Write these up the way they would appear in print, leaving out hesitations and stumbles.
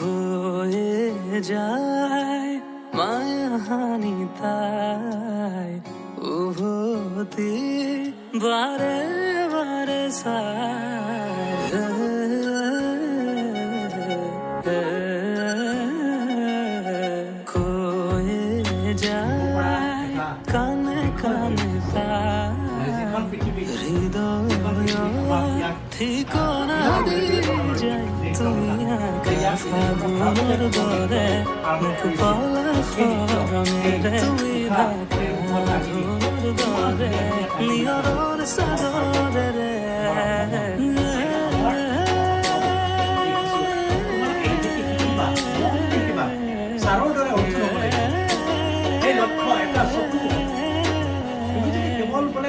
বয়ে যায় মায়াহানি তাই উভতি বারে বারে কয়ে যায় কানে কানে হৃদয় ঠিকনা দিয়ে যায় তুমি ফাগুনের দরে মুখ পলা খরমেরে তুমি ফাগুনের দরে নিয়রর সাদরে রে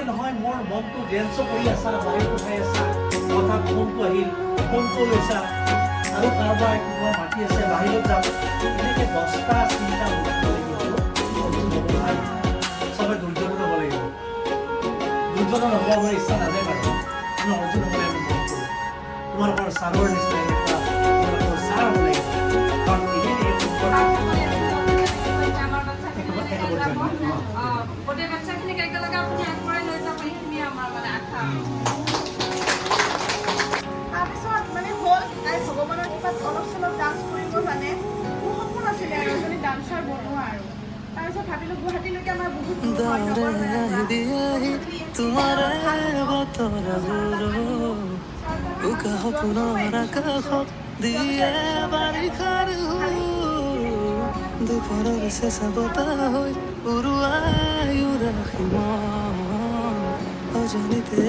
নহয় মোৰ মনটো ডেন্স কৰি আছা বাহিৰ উঠাই আছা কথা ফোনটো আহিল ফোনটো লৈছা আৰু কাৰোবাৰ কোনোবা মাতি আছে বাহিৰত যাব এনেকৈ 10টা চিন্তা চবে ধৈৰ্য হ'ব লাগিব ধৈৰ্য নহ'বৰ ইচ্ছা নাযায় বাৰু আমি অৰ্জুন হ'ব লাগিব তোমালোকৰ ছাৰৰ নিচিনা তোমালোকৰ ছাৰ হ'ব লাগিব ভগৱানৰ কৃপাত অলপ চলপ ডান্স কৰিব জানে মোৰ সপোন আছিলে আৰু এজনী ডান্সাৰ বনোৱা আৰু তাৰপিছত ভাবিলোঁ গুৱাহাটীলৈকে আমাৰ বহুত দুপৰৰ চেঁচা বতাহ হৈ উৰুৱাই ৰাখি অজানিতে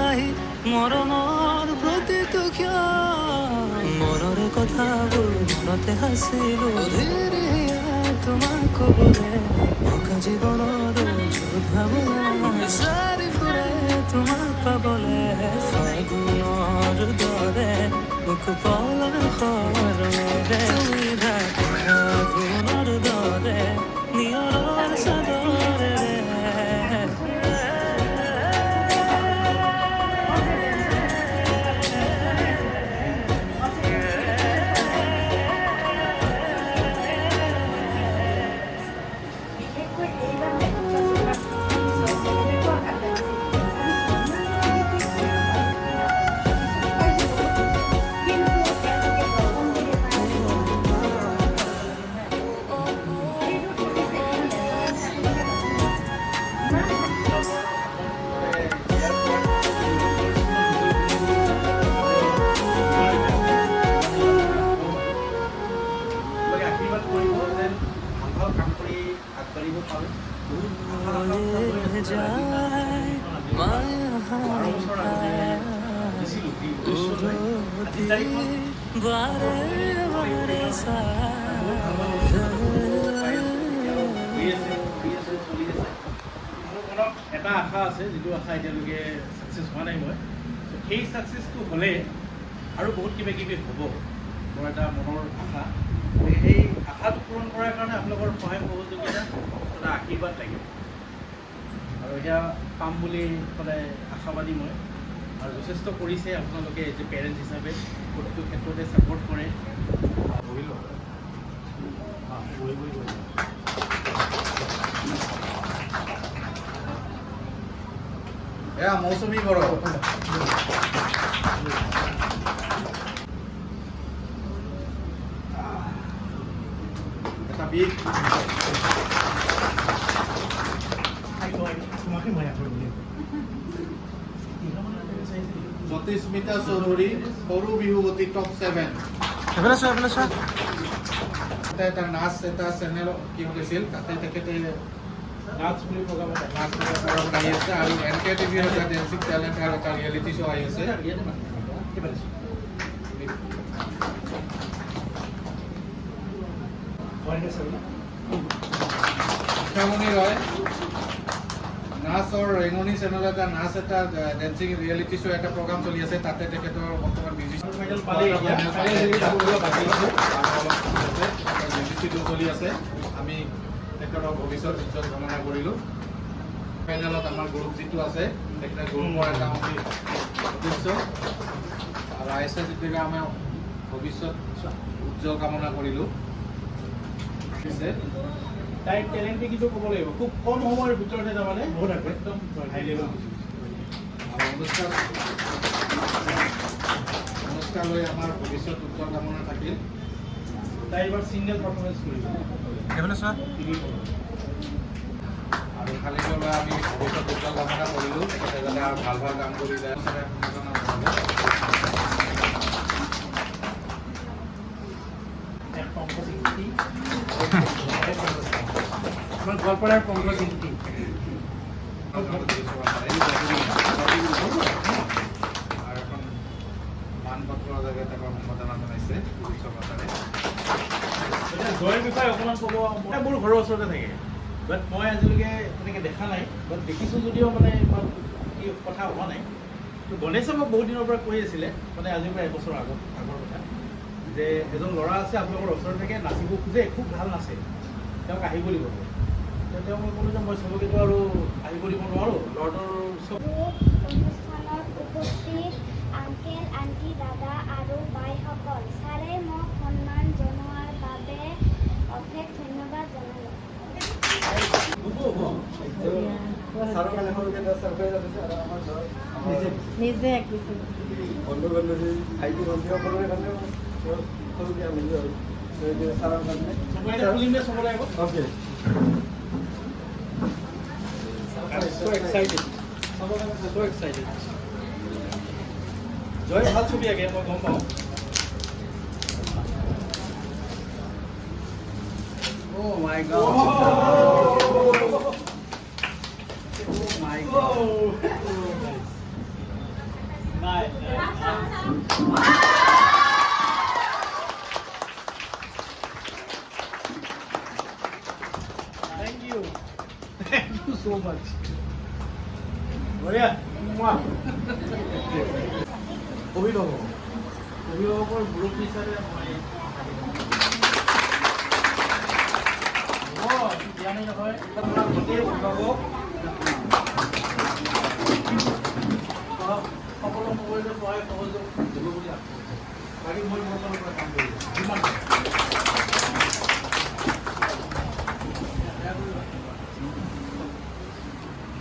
আহি মৰণৰ প্ৰতিটো ক্ষণ মনৰে কথাবোৰ মনতে সাঁচিলো ধীৰে তোমাক কবলে থকা জীৱনৰ ভাৱনা চাৰি ফুৰে তোমাক পাবলে ফাগুনৰ দৰে মুখ পলা খৰমেৰে তুমি ফাগুনৰ দৰে নিয়ৰৰ চাদৰেৰে এটা আশা আছে যিটো আশা এতিয়ালৈকে ছাকচেছ হোৱা নাই মই সেই ছাকচেছটো হ'লে আৰু বহুত কিবা কিবি হ'ব মোৰ এটা মনৰ আশা সেই আশাটো পূৰণ কৰাৰ কাৰণে আপোনালোকৰ সহায় সহযোগিতা এটা আশীৰ্বাদ লাগিব আৰু এতিয়া পাম বুলি সদায় আশাবাদী মই আৰু যথেষ্ট কৰিছে আপোনালোকে এজ এ পেৰেণ্টছ হিচাপে প্ৰতিটো ক্ষেত্ৰতে ছাপোৰ্ট কৰে এয়া মৌচুমী বড়ো এটা বিগ জ্যোতিস্মিতা চৌধুৰী সৰু বিহুৱতী টপ 7 এটা নাচ এটা চেনেল কি হৈছিল তাতে তেখেতে নাচ বুলি প্ৰগ্ৰামত আহি আছে আৰু NK TVৰ এটা ডেন্সিং টেলেণ্ট আৰু এটা ৰিয়েলিটি শ্ব' আহি আছে শিক্ষামণি ৰয় নাচ আৰু ৰেঙনি চেনেল এটা নাচ এটা ডেন্সিং ৰিয়েলিটি শ্ব' এটা প্ৰগ্ৰাম চলি আছে তাতে তেখেতৰ বৰ্তমান চলি আছে আমি তেখেতৰ ভৱিষ্যত উজ্জ্বল কামনা কৰিলোঁ ফাইনেলত আমাৰ গ্ৰুপ যিটো আছে তেখেতে গ্ৰুপৰ এটা উদ্দেশ্য আৰু ISS যিটোকে আমাৰ ভৱিষ্যত উজ্জ্বল কামনা কৰিলোঁ। তাইৰ টেলেণ্টে কিন্তু ক'ব লাগিব খুব কম সময়ৰ ভিতৰতে তাৰমানে বহুত একদম হাই লেভেল আৰু অনুষ্কা লৈ আমাৰ ভৱিষ্যত উজ্জ্বল কামনা থাকিল। তাই এবাৰ ছিংগল পাৰফৰ্মেঞ্চ কৰিব আৰু খালি লৈ আমি ভৱিষ্যত উজ্জ্বল কামনা কৰিলোঁ, যাতে আৰু ভাল ভাল কাম কৰি যায়। আমাৰ গোৱালপাৰাৰ পংকজিন্তি আৰু এখন মানপত্ৰৰ জৰিয়তে তেওঁ সম্বৰ্ধনা জনাইছে চৰকাৰে। এতিয়া জয়ৰ বিষয়ে অকণমান ক'ব। মোৰ ঘৰৰ ওচৰতে থাকে, বাট মই আজিলৈকে তেনেকৈ দেখা নাই, বাট দেখিছোঁ যদিও মানে ইমান কি কথা হোৱা নাই। তো গণেশে মোক বহুত দিনৰ পৰা কৈ আছিলে, মানে আজিৰ পৰা এবছৰ আগৰ কথা, যে এজন ল'ৰা আছে আপোনালোকৰ ওচৰত থাকে, নাচিব খোজে, খুব ভাল নাচে, তেওঁক আহিব দিব। তেওঁ মই ক'লোঁ যে মই চবকেতো আৰু আহিব দিব নোৱাৰোঁ, ল'ৰাটোৰ চব অনুষ্ঠানত উপস্থিত আংকেল আণ্টি দাদা আৰু বাইসকল, ছাৰে মোক সন্মান জনোৱাৰ বাবে অশেষ ধন্যবাদ জনালোঁ। নিজে আঁকিছিল। বন্ধু বান্ধৱী ভাইটি ভণ্টিসকলৰ কাৰণেও সৰুকৈ আনিলোঁ আৰু ছাৰৰ কাৰণে। চবৰে আগত okay so excited. So excited. জয় ভাল ছবি আগে মই গম পাওঁ। Oh my God. Oh my God. Nice. Thank you. Thank you so much. বঢ়িয়া। অভিভাৱকৰ গ্ৰুপ হিচাপে মই দিয়া নাই নহয়, গোটেই অভিভাৱক সকলো সকলোৰে সহায় সহযোগ দিব বুলি আশা কৰিছোঁ। বাকী মই মোৰ ফালৰ পৰা কাম কৰিম যিমান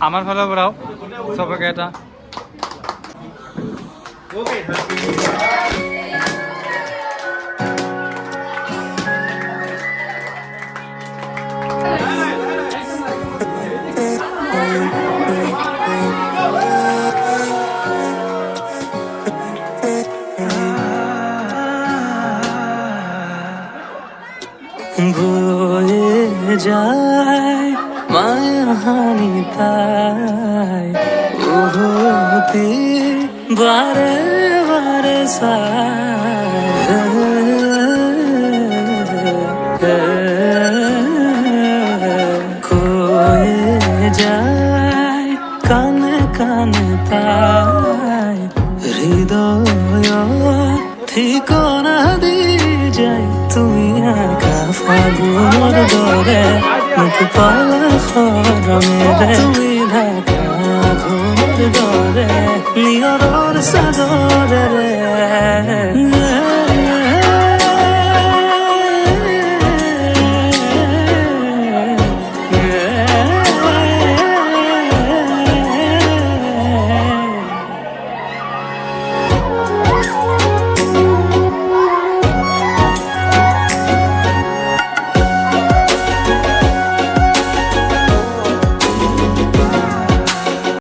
আমাৰ ফালৰ পৰাও চবকে এটা Okay. বয়ে যায় মায়াহানি তাই ওহতি বারে বারে কয়ে যায় কানে কানে তাই হৃদয় ঠিকনা দি যাই তুমি একা ফাগুনৰ দৰে মোক পলসৰমেৰে তুমি ঢাকা ঘৰৰ দৰে নিয়ৰৰ চাদৰেৰে